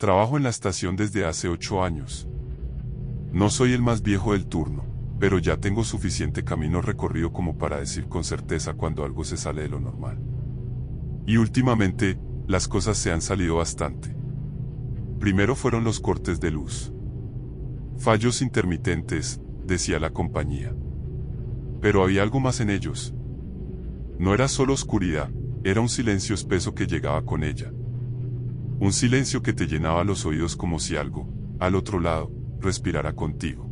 Trabajo en la estación desde hace 8 años. No soy el más viejo del turno, pero ya tengo suficiente camino recorrido como para decir con certeza cuando algo se sale de lo normal. Y últimamente, las cosas se han salido bastante. Primero fueron los cortes de luz. Fallos intermitentes, decía la compañía. Pero había algo más en ellos. No era solo oscuridad, era un silencio espeso que llegaba con ella. Un silencio que te llenaba los oídos como si algo, al otro lado, respirara contigo.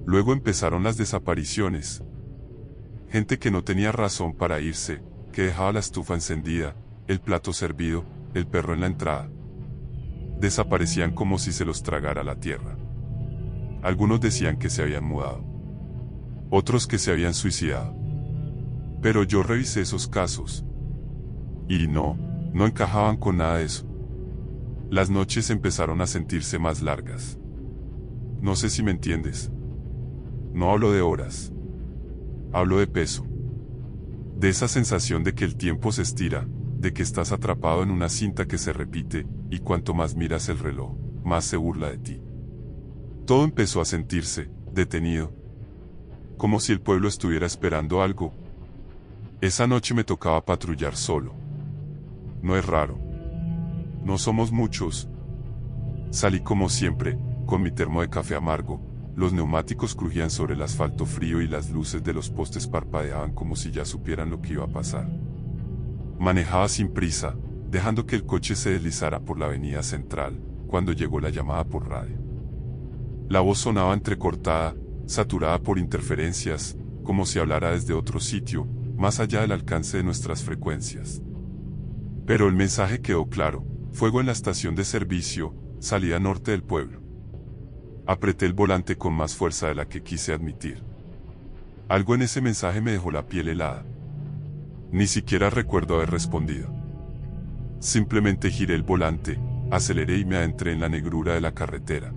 Luego empezaron las desapariciones. Gente que no tenía razón para irse, que dejaba la estufa encendida, el plato servido, el perro en la entrada. Desaparecían como si se los tragara la tierra. Algunos decían que se habían mudado. Otros que se habían suicidado. Pero yo revisé esos casos. Y no encajaban con nada de eso. Las noches empezaron a sentirse más largas. No sé si me entiendes. No hablo de horas. Hablo de peso. De esa sensación de que el tiempo se estira, de que estás atrapado en una cinta que se repite, y cuanto más miras el reloj, más se burla de ti. Todo empezó a sentirse detenido. Como si el pueblo estuviera esperando algo. Esa noche me tocaba patrullar solo. No es raro. No somos muchos. Salí como siempre, con mi termo de café amargo. Los neumáticos crujían sobre el asfalto frío y las luces de los postes parpadeaban como si ya supieran lo que iba a pasar. Manejaba sin prisa, dejando que el coche se deslizara por la avenida central, cuando llegó la llamada por radio. La voz sonaba entrecortada, saturada por interferencias, como si hablara desde otro sitio, más allá del alcance de nuestras frecuencias. Pero el mensaje quedó claro: fuego en la estación de servicio, salida norte del pueblo. Apreté el volante con más fuerza de la que quise admitir. Algo en ese mensaje me dejó la piel helada. Ni siquiera recuerdo haber respondido. Simplemente giré el volante, aceleré y me adentré en la negrura de la carretera.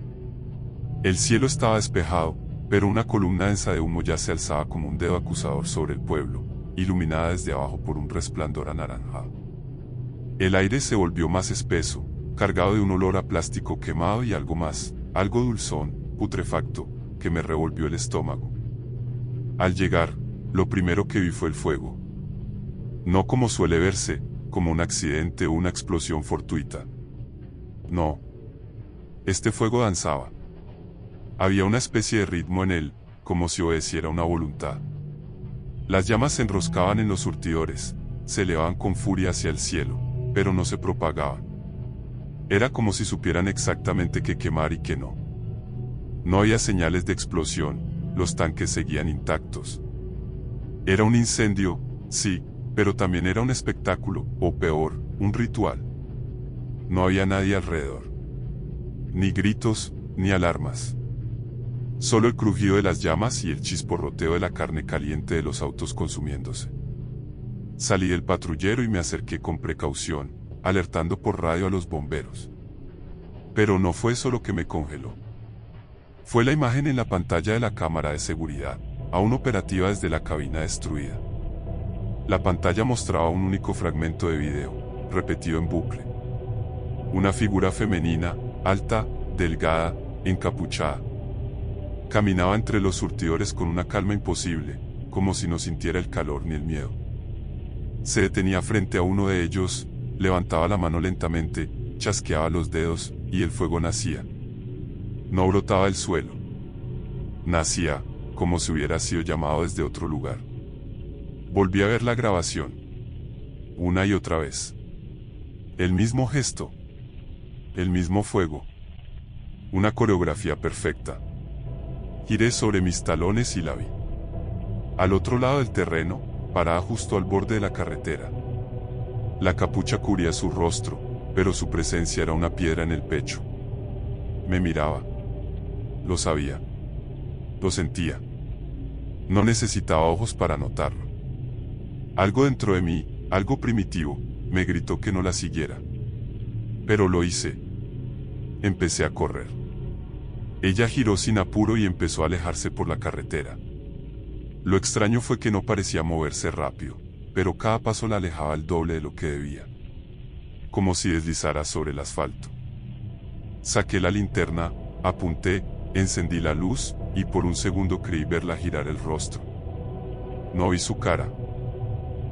El cielo estaba despejado, pero una columna densa de humo ya se alzaba como un dedo acusador sobre el pueblo, iluminada desde abajo por un resplandor anaranjado. El aire se volvió más espeso, cargado de un olor a plástico quemado y algo más, algo dulzón, putrefacto, que me revolvió el estómago. Al llegar, lo primero que vi fue el fuego. No como suele verse, como un accidente o una explosión fortuita. No. Este fuego danzaba. Había una especie de ritmo en él, como si obedeciera una voluntad. Las llamas se enroscaban en los surtidores, se elevaban con furia hacia el cielo, pero no se propagaban. Era como si supieran exactamente qué quemar y qué no. No había señales de explosión, los tanques seguían intactos. Era un incendio, sí, pero también era un espectáculo, o peor, un ritual. No había nadie alrededor. Ni gritos, ni alarmas. Solo el crujido de las llamas y el chisporroteo de la carne caliente de los autos consumiéndose. Salí del patrullero y me acerqué con precaución, alertando por radio a los bomberos. Pero no fue eso lo que me congeló. Fue la imagen en la pantalla de la cámara de seguridad, aún operativa desde la cabina destruida. La pantalla mostraba un único fragmento de video, repetido en bucle. Una figura femenina, alta, delgada, encapuchada. Caminaba entre los surtidores con una calma imposible, como si no sintiera el calor ni el miedo. Se detenía frente a uno de ellos, levantaba la mano lentamente, chasqueaba los dedos, y el fuego nacía. No brotaba del suelo. Nacía, como si hubiera sido llamado desde otro lugar. Volví a ver la grabación. Una y otra vez. El mismo gesto. El mismo fuego. Una coreografía perfecta. Giré sobre mis talones y la vi. Al otro lado del terreno, parada justo al borde de la carretera. La capucha cubría su rostro, pero su presencia era una piedra en el pecho. Me miraba. Lo sabía. Lo sentía. No necesitaba ojos para notarlo. Algo dentro de mí, algo primitivo, me gritó que no la siguiera. Pero lo hice. Empecé a correr. Ella giró sin apuro y empezó a alejarse por la carretera. Lo extraño fue que no parecía moverse rápido, pero cada paso la alejaba el doble de lo que debía. Como si deslizara sobre el asfalto. Saqué la linterna, apunté, encendí la luz, y por un segundo creí verla girar el rostro. No vi su cara.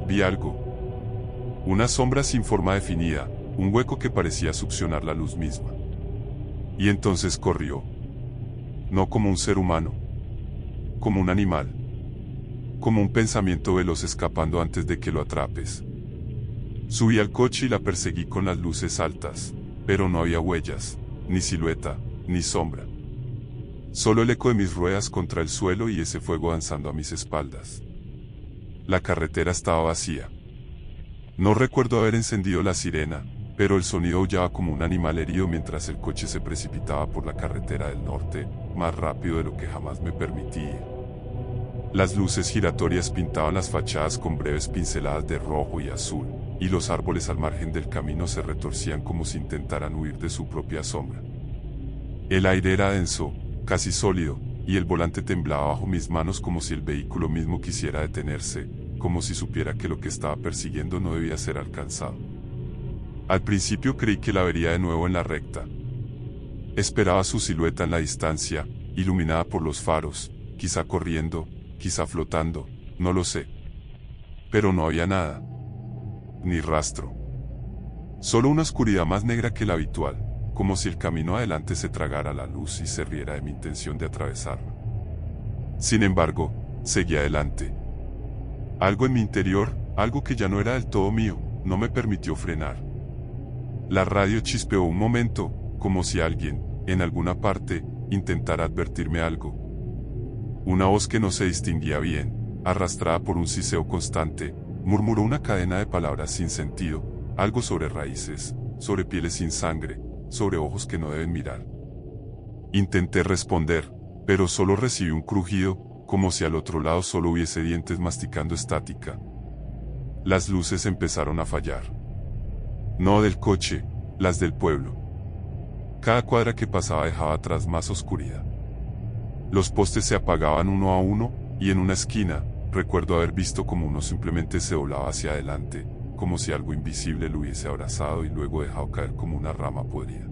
Vi algo. Una sombra sin forma definida, un hueco que parecía succionar la luz misma. Y entonces corrió. No como un ser humano. Como un animal. Como un pensamiento veloz escapando antes de que lo atrapes. Subí al coche y la perseguí con las luces altas, pero no había huellas, ni silueta, ni sombra. Solo el eco de mis ruedas contra el suelo y ese fuego danzando a mis espaldas. La carretera estaba vacía. No recuerdo haber encendido la sirena, pero el sonido aullaba como un animal herido mientras el coche se precipitaba por la carretera del norte, más rápido de lo que jamás me permitía. Las luces giratorias pintaban las fachadas con breves pinceladas de rojo y azul, y los árboles al margen del camino se retorcían como si intentaran huir de su propia sombra. El aire era denso, casi sólido, y el volante temblaba bajo mis manos como si el vehículo mismo quisiera detenerse, como si supiera que lo que estaba persiguiendo no debía ser alcanzado. Al principio creí que la vería de nuevo en la recta. Esperaba su silueta en la distancia, iluminada por los faros, quizá corriendo, quizá flotando, no lo sé. Pero no había nada. Ni rastro. Solo una oscuridad más negra que la habitual, como si el camino adelante se tragara la luz y se riera de mi intención de atravesarla. Sin embargo, seguí adelante. Algo en mi interior, algo que ya no era del todo mío, no me permitió frenar. La radio chispeó un momento, como si alguien, en alguna parte, intentara advertirme algo. Una voz que no se distinguía bien, arrastrada por un siseo constante, murmuró una cadena de palabras sin sentido, algo sobre raíces, sobre pieles sin sangre, sobre ojos que no deben mirar. Intenté responder, pero solo recibí un crujido, como si al otro lado solo hubiese dientes masticando estática. Las luces empezaron a fallar. No del coche, las del pueblo. Cada cuadra que pasaba dejaba atrás más oscuridad. Los postes se apagaban uno a uno, y en una esquina, recuerdo haber visto como uno simplemente se doblaba hacia adelante, como si algo invisible lo hubiese abrazado y luego dejado caer como una rama podrida.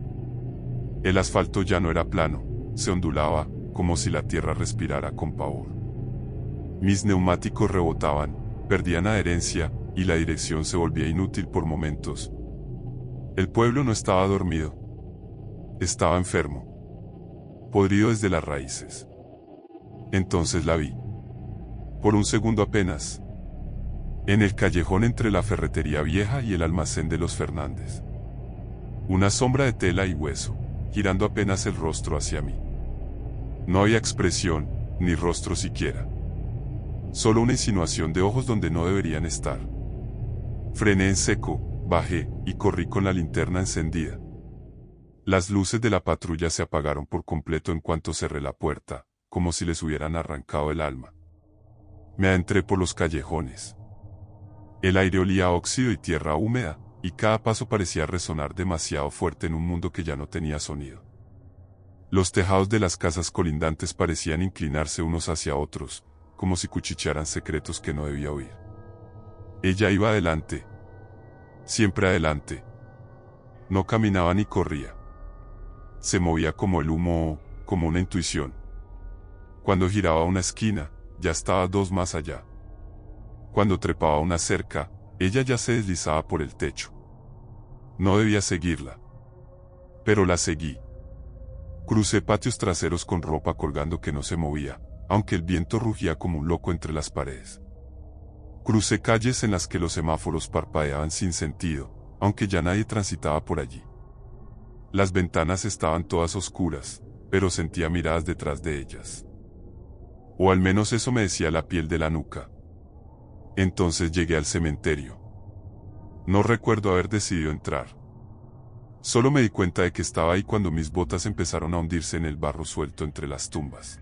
El asfalto ya no era plano, se ondulaba, como si la tierra respirara con pavor. Mis neumáticos rebotaban, perdían adherencia, y la dirección se volvía inútil por momentos. El pueblo no estaba dormido. Estaba enfermo. Podrido desde las raíces. Entonces la vi. Por un segundo apenas. En el callejón entre la ferretería vieja y el almacén de los Fernández. Una sombra de tela y hueso, girando apenas el rostro hacia mí. No había expresión, ni rostro siquiera. Solo una insinuación de ojos donde no deberían estar. Frené en seco, bajé, y corrí con la linterna encendida. Las luces de la patrulla se apagaron por completo en cuanto cerré la puerta, como si les hubieran arrancado el alma. Me adentré por los callejones. El aire olía a óxido y tierra húmeda, y cada paso parecía resonar demasiado fuerte en un mundo que ya no tenía sonido. Los tejados de las casas colindantes parecían inclinarse unos hacia otros, como si cuchichearan secretos que no debía oír. Ella iba adelante. Siempre adelante. No caminaba ni corría. Se movía como el humo, como una intuición. Cuando giraba una esquina, ya estaba 2 más allá. Cuando trepaba una cerca, ella ya se deslizaba por el techo. No debía seguirla. Pero la seguí. Crucé patios traseros con ropa colgando que no se movía, aunque el viento rugía como un loco entre las paredes. Crucé calles en las que los semáforos parpadeaban sin sentido, aunque ya nadie transitaba por allí. Las ventanas estaban todas oscuras, pero sentía miradas detrás de ellas. O al menos eso me decía la piel de la nuca. Entonces llegué al cementerio. No recuerdo haber decidido entrar. Solo me di cuenta de que estaba ahí cuando mis botas empezaron a hundirse en el barro suelto entre las tumbas.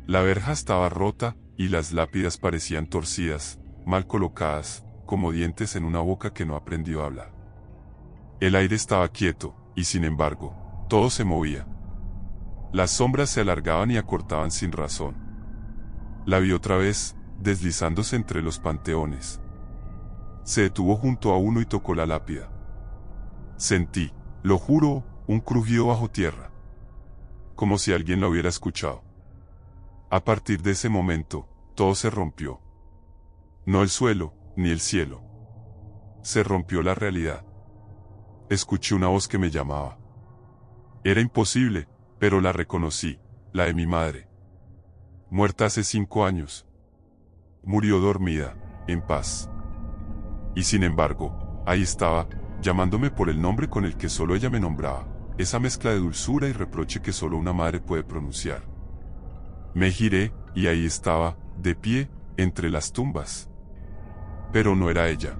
La verja estaba rota, y las lápidas parecían torcidas, mal colocadas, como dientes en una boca que no aprendió a hablar. El aire estaba quieto, y sin embargo, todo se movía. Las sombras se alargaban y acortaban sin razón. La vi otra vez, deslizándose entre los panteones. Se detuvo junto a uno y tocó la lápida. Sentí, lo juro, Un crujido bajo tierra. Como si alguien lo hubiera escuchado. A partir de ese momento, todo se rompió. No el suelo, ni el cielo. Se rompió la realidad. Escuché una voz que me llamaba. Era imposible, pero la reconocí, la de mi madre. Muerta hace 5 años. Murió dormida, en paz. Y sin embargo, ahí estaba, llamándome por el nombre con el que solo ella me nombraba, esa mezcla de dulzura y reproche que solo una madre puede pronunciar. Me giré, y ahí estaba, de pie, entre las tumbas. Pero no era ella.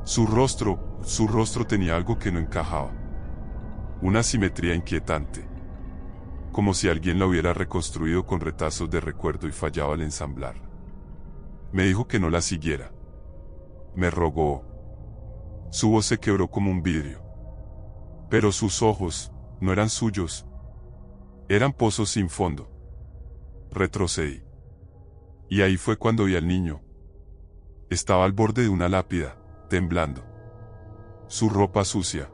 Su rostro tenía algo que no encajaba. Una simetría inquietante. Como si alguien la hubiera reconstruido con retazos de recuerdo y fallaba al ensamblar. Me dijo que no la siguiera. Me rogó. Su voz se quebró como un vidrio. Pero sus ojos, no eran suyos. Eran pozos sin fondo. Retrocedí. Y ahí fue cuando vi al niño. Estaba al borde de una lápida, temblando. Su ropa sucia.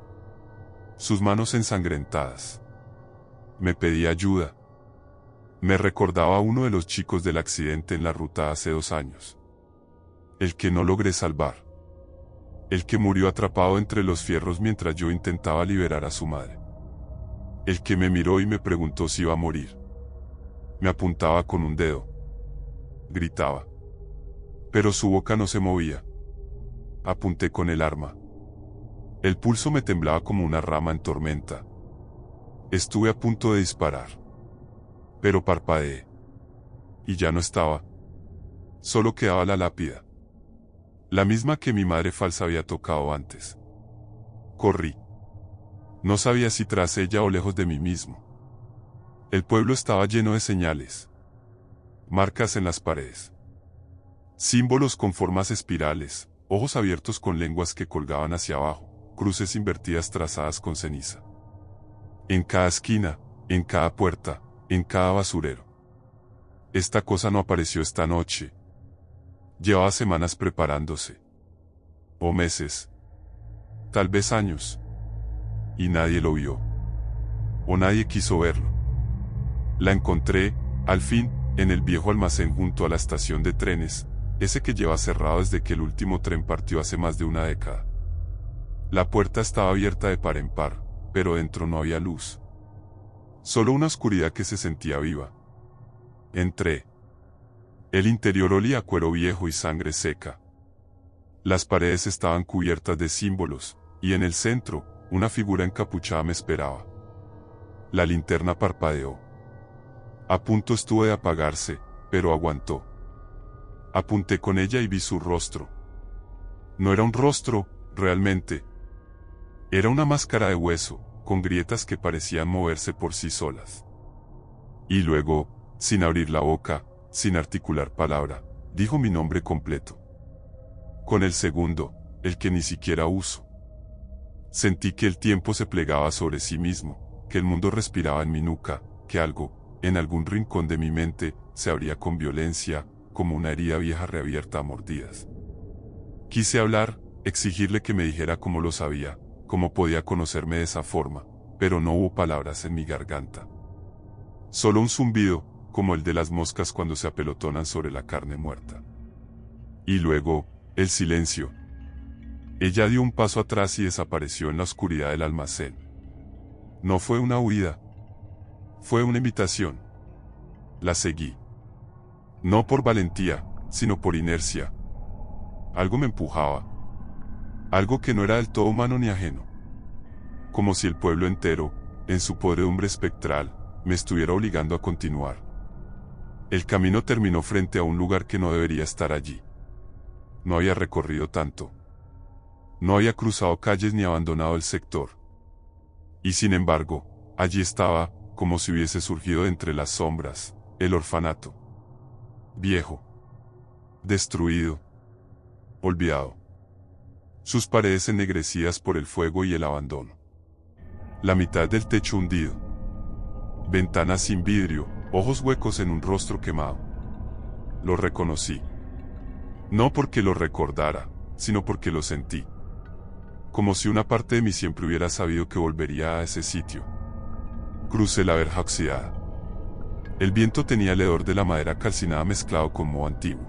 Sus manos ensangrentadas. Me pedía ayuda. Me recordaba a uno de los chicos del accidente en la ruta hace 2 años. El que no logré salvar. El que murió atrapado entre los fierros mientras yo intentaba liberar a su madre. El que me miró y me preguntó si iba a morir. Me apuntaba con un dedo. Gritaba. Pero su boca no se movía. Apunté con el arma. El pulso me temblaba como una rama en tormenta. Estuve a punto de disparar. Pero parpadeé. Y ya no estaba. Solo quedaba la lápida. La misma que mi madre falsa había tocado antes. Corrí. No sabía si tras ella o lejos de mí mismo. El pueblo estaba lleno de señales. Marcas en las paredes. Símbolos con formas espirales, ojos abiertos con lenguas que colgaban hacia abajo, cruces invertidas trazadas con ceniza. En cada esquina, en cada puerta, en cada basurero. Esta cosa no apareció esta noche. Llevaba semanas preparándose. O meses. Tal vez años. Y nadie lo vio. O nadie quiso verlo. La encontré, al fin, en el viejo almacén junto a la estación de trenes, ese que lleva cerrado desde que el último tren partió hace más de una década. La puerta estaba abierta de par en par, pero dentro no había luz. Solo una oscuridad que se sentía viva. Entré. El interior olía a cuero viejo y sangre seca. Las paredes estaban cubiertas de símbolos, y en el centro, una figura encapuchada me esperaba. La linterna parpadeó. A punto estuvo de apagarse, pero aguantó. Apunté con ella y vi su rostro. No era un rostro, realmente. Era una máscara de hueso, con grietas que parecían moverse por sí solas. Y luego, sin abrir la boca, sin articular palabra, dijo mi nombre completo. Con el segundo, el que ni siquiera uso. Sentí que el tiempo se plegaba sobre sí mismo, que el mundo respiraba en mi nuca, que algo, en algún rincón de mi mente, se abría con violencia, como una herida vieja reabierta a mordidas. Quise hablar, exigirle que me dijera cómo lo sabía, cómo podía conocerme de esa forma, pero no hubo palabras en mi garganta. Solo un zumbido, como el de las moscas cuando se apelotonan sobre la carne muerta. Y luego, el silencio. Ella dio un paso atrás y desapareció en la oscuridad del almacén. No fue una huida. Fue una invitación. La seguí. No por valentía, sino por inercia. Algo me empujaba. Algo que no era del todo humano ni ajeno. Como si el pueblo entero, en su podredumbre espectral, me estuviera obligando a continuar. El camino terminó frente a un lugar que no debería estar allí. No había recorrido tanto. No había cruzado calles ni abandonado el sector. Y sin embargo, allí estaba, como si hubiese surgido de entre las sombras, el orfanato. Viejo. Destruido. Olvidado. Sus paredes ennegrecidas por el fuego y el abandono. La mitad del techo hundido. Ventanas sin vidrio, ojos huecos en un rostro quemado. Lo reconocí. No porque lo recordara, sino porque lo sentí. como si una parte de mí siempre hubiera sabido que volvería a ese sitio. Crucé la verja oxidada. El viento tenía el hedor de la madera calcinada mezclado con moho antiguo.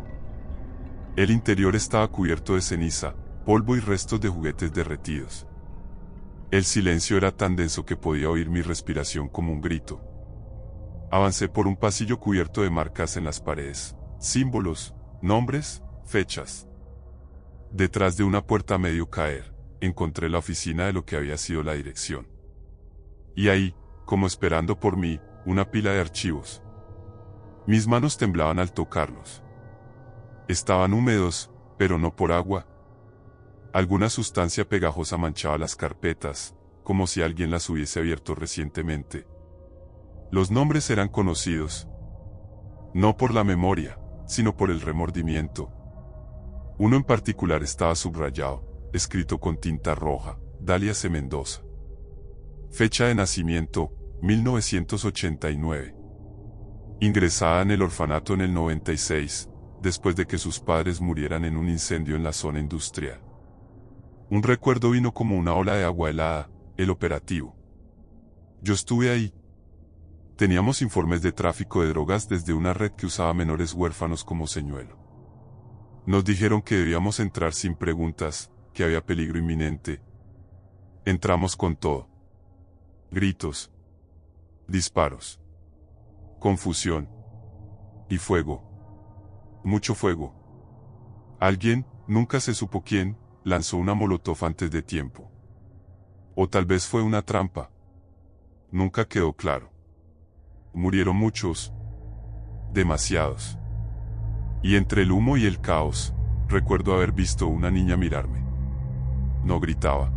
El interior estaba cubierto de ceniza, polvo y restos de juguetes derretidos. El silencio era tan denso que podía oír mi respiración como un grito. Avancé por un pasillo cubierto de marcas en las paredes, símbolos, nombres, fechas. Detrás de una puerta a medio caer, encontré la oficina de lo que había sido la dirección. Y ahí, como esperando por mí, una pila de archivos. Mis manos temblaban al tocarlos. Estaban húmedos, pero no por agua. Alguna sustancia pegajosa manchaba las carpetas, como si alguien las hubiese abierto recientemente. Los nombres eran conocidos. No por la memoria, sino por el remordimiento. Uno en particular estaba subrayado, escrito con tinta roja, Dalia C. Mendoza. Fecha de nacimiento, 1989. Ingresada en el orfanato en el 96, después de que sus padres murieran en un incendio en la zona industrial. Un recuerdo vino como una ola de agua helada, el operativo. Yo estuve ahí. Teníamos informes de tráfico de drogas desde una red que usaba menores huérfanos como señuelo. Nos dijeron que debíamos entrar sin preguntas, que había peligro inminente. Entramos con todo. Gritos. Disparos. Confusión. Y fuego. Mucho fuego. Alguien, nunca se supo quién, lanzó una molotov antes de tiempo. O tal vez fue una trampa. Nunca quedó claro. Murieron muchos. Demasiados. Y entre el humo y el caos, recuerdo haber visto una niña mirarme. No gritaba.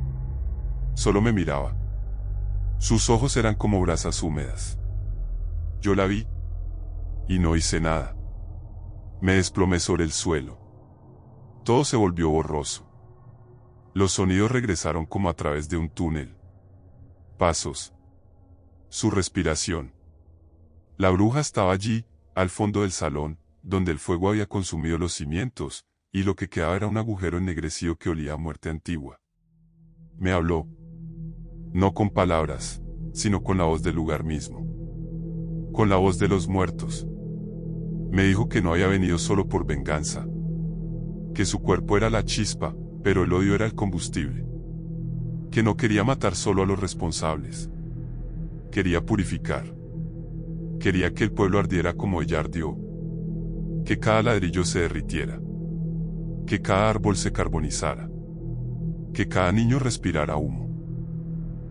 Solo me miraba. Sus ojos eran como brasas húmedas. Yo la vi. Y no hice nada. Me desplomé sobre el suelo. Todo se volvió borroso. Los sonidos regresaron como a través de un túnel. Pasos. Su respiración. La bruja estaba allí, al fondo del salón, donde el fuego había consumido los cimientos, y lo que quedaba era un agujero ennegrecido que olía a muerte antigua. Me habló. No con palabras, sino con la voz del lugar mismo. Con la voz de los muertos. Me dijo que no había venido solo por venganza. Que su cuerpo era la chispa, pero el odio era el combustible. Que no quería matar solo a los responsables. Quería purificar. Quería que el pueblo ardiera como ella ardió. Que cada ladrillo se derritiera. Que cada árbol se carbonizara. Que cada niño respirara humo.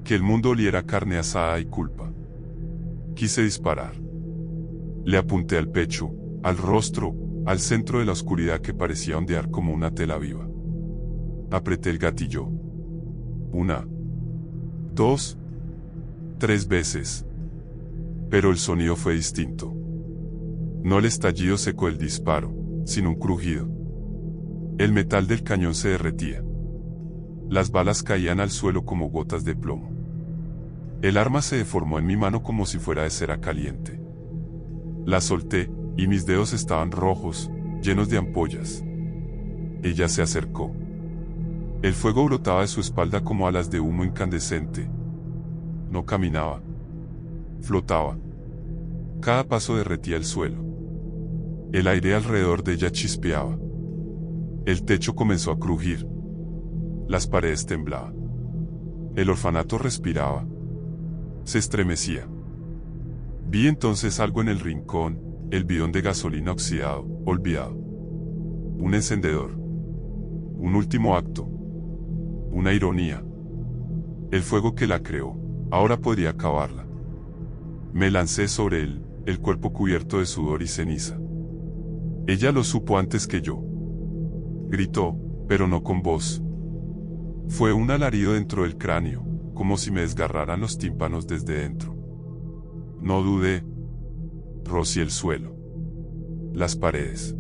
Que el mundo oliera carne asada y culpa. Quise disparar. Le apunté al pecho, al rostro, al centro de la oscuridad que parecía ondear como una tela viva. Apreté el gatillo. 1, 2, 3 veces. Pero el sonido fue distinto. No el estallido secó el disparo, sino un crujido. El metal del cañón se derretía. Las balas caían al suelo como gotas de plomo. El arma se deformó en mi mano como si fuera de cera caliente. La solté, y mis dedos estaban rojos, llenos de ampollas. Ella se acercó. El fuego brotaba de su espalda como alas de humo incandescente. No caminaba. Flotaba. Cada paso derretía el suelo. El aire alrededor de ella chispeaba. El techo comenzó a crujir. Las paredes temblaban. El orfanato respiraba. Se estremecía. Vi entonces algo en el rincón, el bidón de gasolina oxidado, olvidado. Un encendedor. Un último acto. Una ironía. El fuego que la creó, ahora podría acabarla. Me lancé sobre él, el cuerpo cubierto de sudor y ceniza. Ella lo supo antes que yo. Gritó, pero no con voz. Fue un alarido dentro del cráneo, como si me desgarraran los tímpanos desde dentro. No dudé. Rocié el suelo. Las paredes.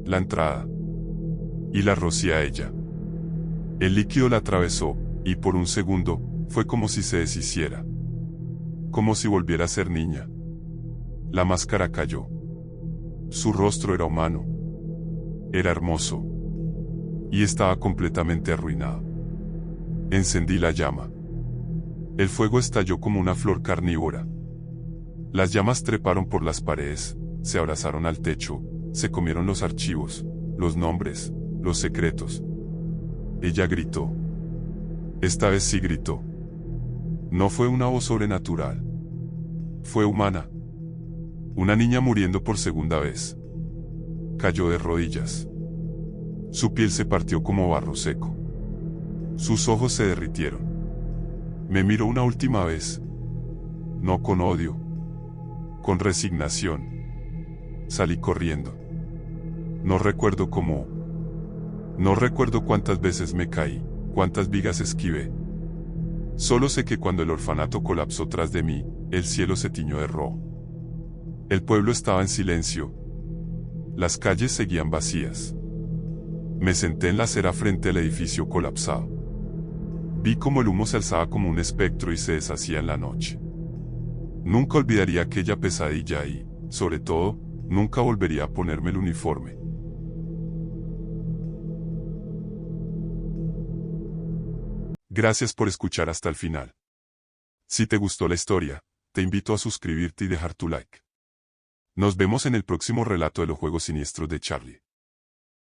La entrada. Y la rocié a ella. El líquido la atravesó, y por un segundo, fue como si se deshiciera. Como si volviera a ser niña. La máscara cayó. Su rostro era humano. Era hermoso. Y estaba completamente arruinado. Encendí la llama. El fuego estalló como una flor carnívora. Las llamas treparon por las paredes, se abrazaron al techo, se comieron los archivos, los nombres, los secretos. Ella gritó. Esta vez sí gritó. No fue una voz sobrenatural. Fue humana. Una niña muriendo por segunda vez. Cayó de rodillas. Su piel se partió como barro seco. Sus ojos se derritieron. Me miró una última vez. No con odio. Con resignación. Salí corriendo. No recuerdo cómo. No recuerdo cuántas veces me caí, cuántas vigas esquivé. Solo sé que cuando el orfanato colapsó tras de mí, el cielo se tiñó de rojo. El pueblo estaba en silencio. Las calles seguían vacías. Me senté en la acera frente al edificio colapsado. Vi cómo el humo se alzaba como un espectro y se deshacía en la noche. Nunca olvidaría aquella pesadilla y, sobre todo, nunca volvería a ponerme el uniforme. Gracias por escuchar hasta el final. Si te gustó la historia, te invito a suscribirte y dejar tu like. Nos vemos en el próximo relato de los juegos siniestros de Charlie.